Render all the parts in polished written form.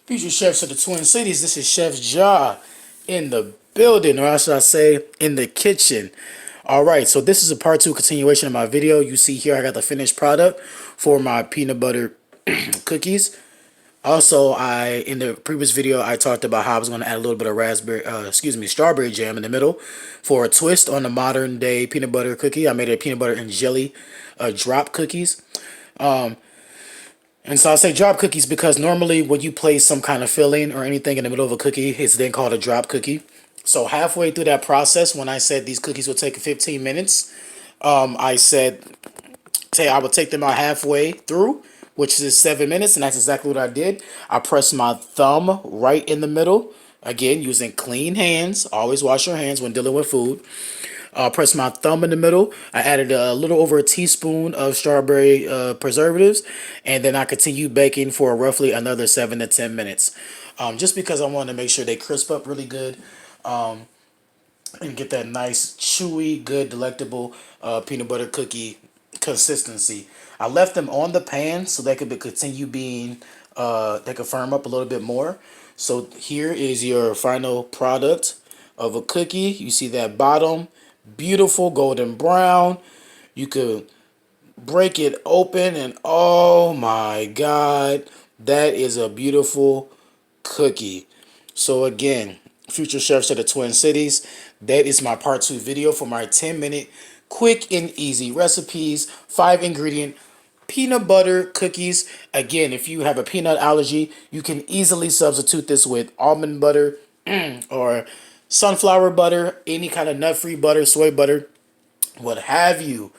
Future chefs of the Twin Cities, this is Chef Ja in the building, or should I say, in the kitchen. Alright, so this is a part 2 continuation of my video. You see here I got the finished product for my peanut butter cookies. Also, in the previous video, I talked about how I was going to add a little bit of strawberry jam in the middle for a twist on the modern day peanut butter cookie. I made a peanut butter and jelly drop cookies. And so I say drop cookies because normally when you place some kind of filling or anything in the middle of a cookie, it's then called a drop cookie. So halfway through that process, when I said these cookies would take 15 minutes, I said I would take them out halfway through, which is 7 minutes, and that's exactly what I did. I pressed my thumb right in the middle, again using clean hands. Always wash your hands when dealing with food. Press my thumb in the middle. I added a little over a teaspoon of strawberry preservatives, and then I continued baking for roughly another 7 to 10 minutes. Just because I wanted to make sure they crisp up really good and get that nice, chewy, good, delectable peanut butter cookie consistency. I left them on the pan so they could continue being, they could firm up a little bit more. So here is your final product of a cookie. You see that bottom, beautiful golden brown. You could break it open and oh my god, that is a beautiful cookie. So again, future chefs of the Twin Cities, that is my part 2 video for my 10-minute quick and easy recipes, 5 ingredient peanut butter cookies. Again, if you have a peanut allergy, you can easily substitute this with almond butter or sunflower butter, any kind of nut-free butter, soy butter, what have you.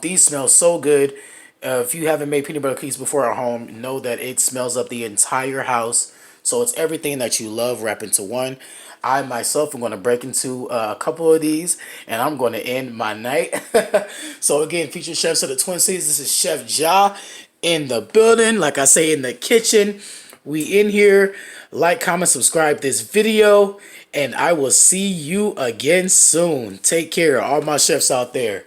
These smell so good. If you haven't made peanut butter cookies before at home, know that it smells up the entire house. So it's everything that you love wrapped into one. I myself am going to break into a couple of these, and I'm going to end my night. So again, future chefs of the Twin Cities, this is Chef Ja in the building. Like I say, in the kitchen. We in here. Like, comment, subscribe this video, and I will see you again soon. Take care, all my chefs out there.